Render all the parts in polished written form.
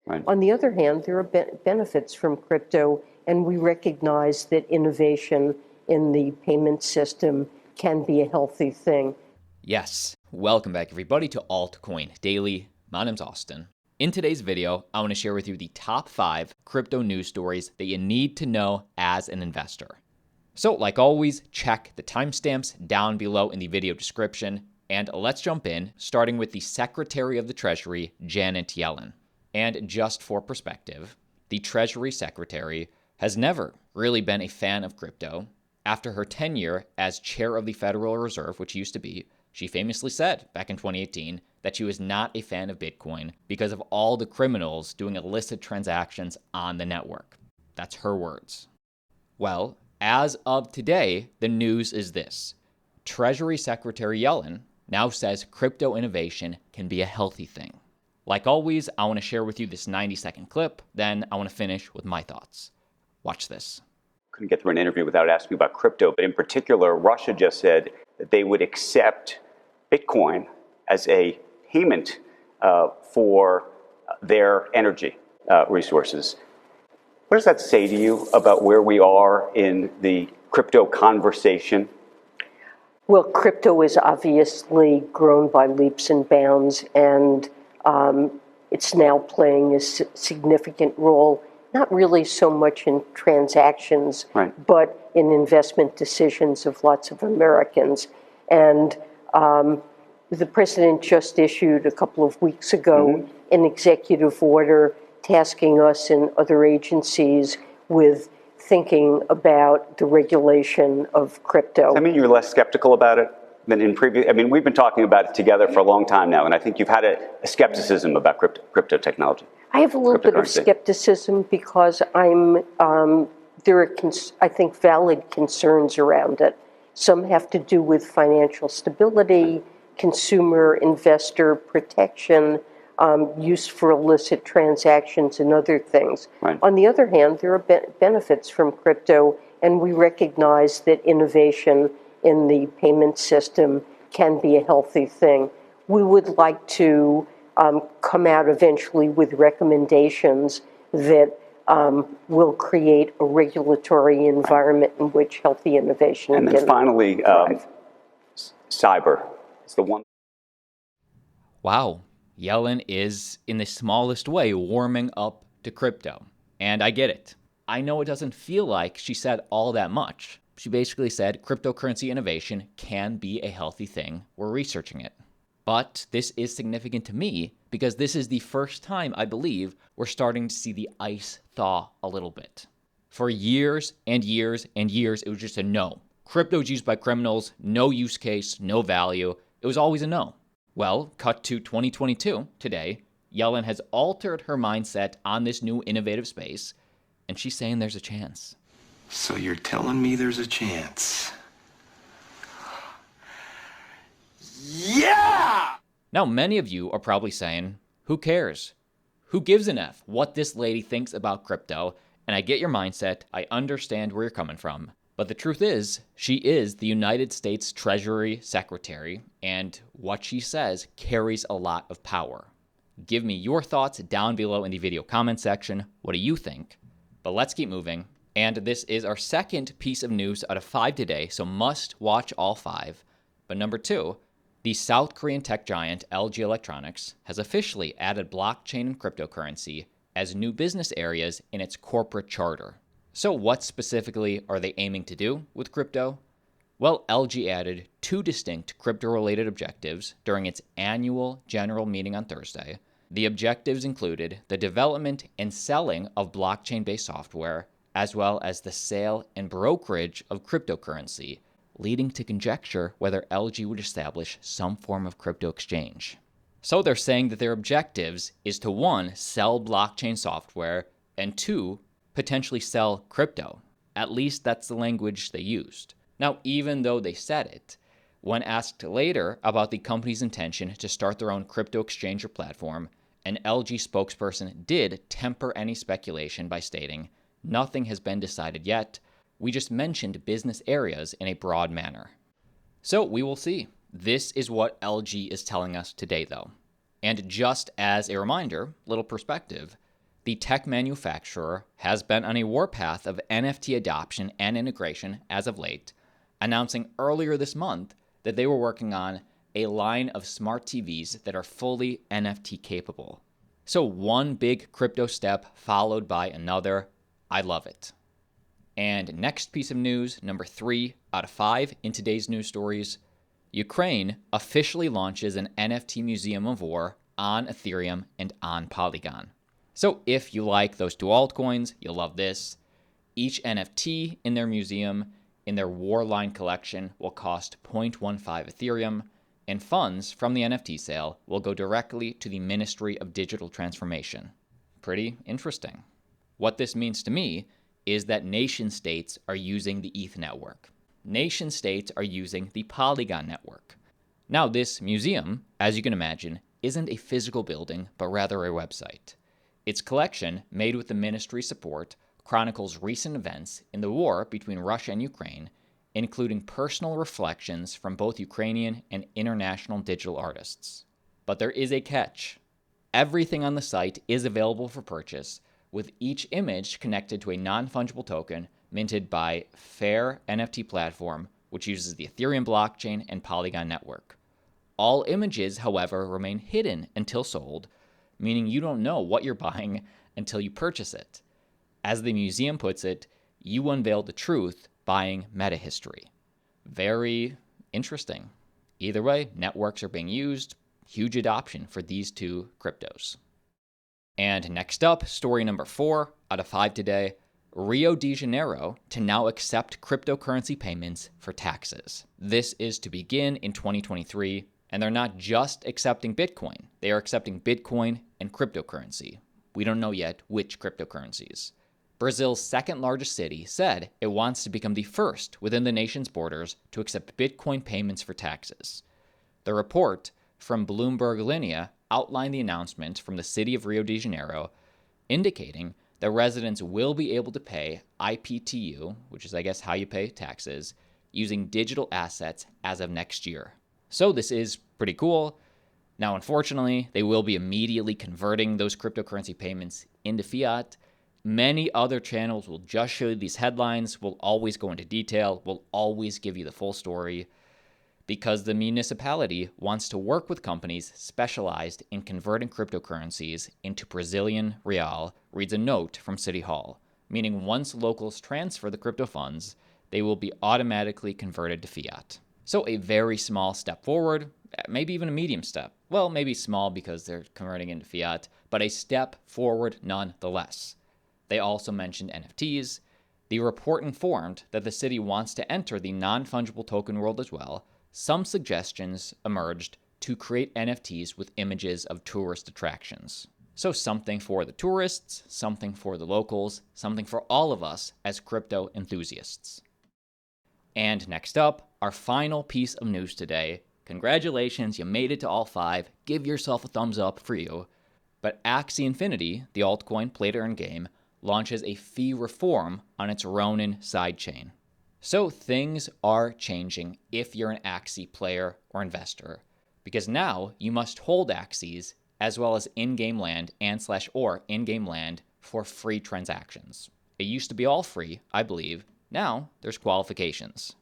Right. On the other hand, there are benefits from crypto, and we recognize that innovation in the payment system can be a healthy thing. Yes, welcome back everybody to Altcoin Daily. My name's Austin. In today's video, I want to share with you the top 5 crypto news stories that you need to know as an investor. So like always, check the timestamps down below in the video description, and let's jump in, starting with the Secretary of the Treasury, Janet Yellen. And just for perspective, the Treasury Secretary has never really been a fan of crypto. After her tenure as chair of the Federal Reserve, which used to be, she famously said back in 2018 that she was not a fan of Bitcoin because of all the criminals doing illicit transactions on the network. That's her words. Well, as of today, the news is this. Treasury Secretary Yellen now says crypto innovation can be a healthy thing. Like always, I want to share with you this 90-second clip, then I want to finish with my thoughts. Watch this. Couldn't get through an interview without asking about crypto, but in particular, Russia just said that they would accept Bitcoin as a payment for their energy resources. What does that say to you about where we are in the crypto conversation? Well, crypto is obviously grown by leaps and bounds, and it's now playing a significant role, not really so much in transactions, right, but in investment decisions of lots of Americans. And the president just issued a couple of weeks ago an executive order tasking us and other agencies with thinking about the regulation of crypto. I mean, you're less skeptical about it than in previous. I mean, we've been talking about it together for a long time now, and I think you've had a skepticism about crypto technology. I have a little bit of skepticism because there are, I think, valid concerns around it. Some have to do with financial stability, consumer investor protection, use for illicit transactions, and other things. Right. On the other hand, there are benefits from crypto, and we recognize that innovation in the payment system can be a healthy thing. We would like to come out eventually with recommendations that will create a regulatory environment in which healthy innovation can. And then finally, cyber is the one. Wow, Yellen is, in the smallest way, warming up to crypto. And I get it. I know it doesn't feel like she said all that much. She basically said cryptocurrency innovation can be a healthy thing. We're researching it. But this is significant to me because this is the first time, I believe, we're starting to see the ice thaw a little bit. For years and years and years, it was just a no. Crypto is used by criminals, no use case, no value. It was always a no. Well, cut to 2022, today, Yellen has altered her mindset on this new innovative space, and she's saying there's a chance. So you're telling me there's a chance? Yeah! Now, many of you are probably saying, who cares? Who gives an F what this lady thinks about crypto? And I get your mindset. I understand where you're coming from. But the truth is, she is the United States Treasury Secretary, and what she says carries a lot of power. Give me your thoughts down below in the video comment section. What do you think? But let's keep moving. And this is our second piece of news out of 5 today, so must watch all 5. But number 2, the South Korean tech giant LG Electronics has officially added blockchain and cryptocurrency as new business areas in its corporate charter. So what specifically are they aiming to do with crypto? Well, LG added 2 distinct crypto-related objectives during its annual general meeting on Thursday. The objectives included the development and selling of blockchain-based software, as well as the sale and brokerage of cryptocurrency, leading to conjecture whether LG would establish some form of crypto exchange. So they're saying that their objectives is to 1, sell blockchain software, and 2, potentially sell crypto. At least that's the language they used. Now, even though they said it, when asked later about the company's intention to start their own crypto exchange or platform, an LG spokesperson did temper any speculation by stating, "Nothing has been decided yet. We just mentioned business areas in a broad manner." So we will see. This is what LG is telling us today, though. And just as a reminder, little perspective, the tech manufacturer has been on a warpath of NFT adoption and integration as of late, announcing earlier this month that they were working on a line of smart TVs that are fully NFT capable. So one big crypto step followed by another. I love it. And next piece of news, number 3 out of 5 in today's news stories, Ukraine officially launches an NFT museum of war on Ethereum and on Polygon. So if you like those two altcoins, you'll love this. Each NFT in their museum, in their Warline collection, will cost 0.15 Ethereum, and funds from the NFT sale will go directly to the Ministry of Digital Transformation. Pretty interesting. What this means to me is that nation-states are using the ETH network. Nation-states are using the Polygon network. Now, this museum, as you can imagine, isn't a physical building, but rather a website. Its collection, made with the ministry's support, chronicles recent events in the war between Russia and Ukraine, including personal reflections from both Ukrainian and international digital artists. But there is a catch. Everything on the site is available for purchase, with each image connected to a non-fungible token minted by Fair NFT platform, which uses the Ethereum blockchain and Polygon network. All images, however, remain hidden until sold, meaning you don't know what you're buying until you purchase it. As the museum puts it, you unveil the truth buying meta history. Very interesting. Either way, networks are being used. Huge adoption for these two cryptos. And next up, story number 4 out of 5 today, Rio de Janeiro to now accept cryptocurrency payments for taxes. This is to begin in 2023, and they're not just accepting Bitcoin. They are accepting Bitcoin and cryptocurrency. We don't know yet which cryptocurrencies. Brazil's second largest city said it wants to become the first within the nation's borders to accept Bitcoin payments for taxes. The report from Bloomberg Linea outlined the announcement from the city of Rio de Janeiro, indicating that residents will be able to pay IPTU, which is, I guess, how you pay taxes, using digital assets as of next year. So this is pretty cool. Now, unfortunately, they will be immediately converting those cryptocurrency payments into fiat. Many other channels will just show you these headlines, will always go into detail, will always give you the full story, because the municipality wants to work with companies specialized in converting cryptocurrencies into Brazilian real, reads a note from City Hall, meaning once locals transfer the crypto funds, they will be automatically converted to fiat. So a very small step forward, maybe even a medium step. Well, maybe small because they're converting into fiat, but a step forward nonetheless. They also mentioned NFTs. The report informed that the city wants to enter the non-fungible token world as well. Some suggestions emerged to create NFTs with images of tourist attractions. So something for the tourists, something for the locals, something for all of us as crypto enthusiasts. And next up, our final piece of news today. Congratulations, you made it to all 5. Give yourself a thumbs up for you. But Axie Infinity, the altcoin play-to-earn game, launches a fee reform on its Ronin sidechain. So things are changing if you're an Axie player or investor, because now you must hold Axies as well as in-game land and/or in-game land for free transactions. It used to be all free, I believe. Now there's qualifications.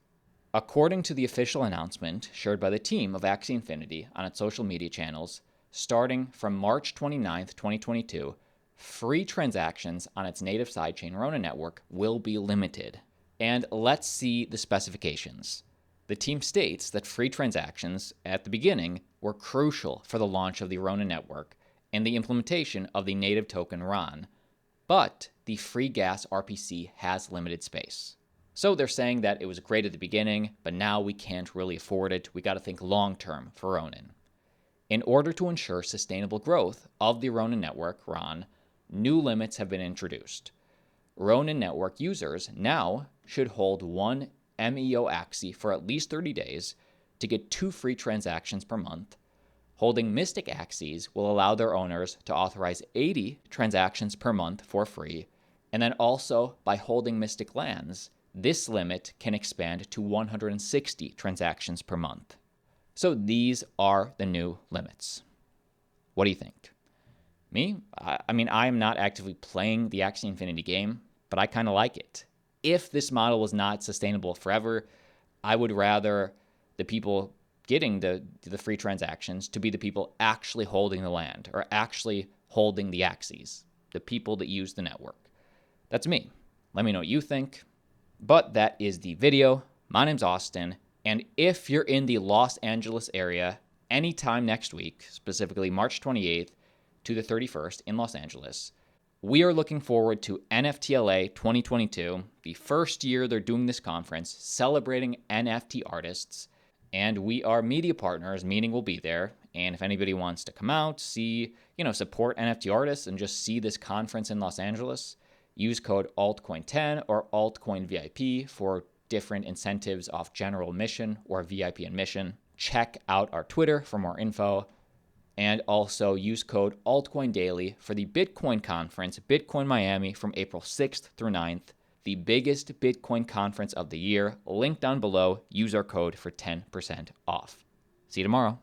According to the official announcement shared by the team of Axie Infinity on its social media channels, starting from March 29th, 2022, free transactions on its native sidechain Ronin network will be limited. And let's see the specifications. The team states that free transactions at the beginning were crucial for the launch of the Ronin network and the implementation of the native token RON, but the free gas RPC has limited space. So they're saying that it was great at the beginning, but now we can't really afford it. We got to think long-term for Ronin. In order to ensure sustainable growth of the Ronin network, RON, new limits have been introduced. Ronin network users now should hold 1 MEO Axie for at least 30 days to get 2 free transactions per month. Holding Mystic Axies will allow their owners to authorize 80 transactions per month for free, and then also by holding Mystic Lands, this limit can expand to 160 transactions per month. So these are the new limits. What do you think? Me? I mean, I am not actively playing the Axie Infinity game, but I kind of like it. If this model was not sustainable forever, I would rather the people getting the free transactions to be the people actually holding the land or actually holding the Axies, the people that use the network. That's me. Let me know what you think. But that is the video. My name's Austin, and if you're in the Los Angeles area anytime next week, specifically March 28th to the 31st in Los Angeles, we are looking forward to NFTLA 2022, the first year they're doing this conference, celebrating NFT artists, and we are media partners, meaning we'll be there. And if anybody wants to come out, see, support NFT artists and just see this conference in Los Angeles, use code Altcoin10 or Altcoin VIP for different incentives off general admission or VIP admission. Check out our Twitter for more info. And also use code Altcoin Daily for the Bitcoin conference, Bitcoin Miami, from April 6th through 9th, the biggest Bitcoin conference of the year. Link down below. Use our code for 10% off. See you tomorrow.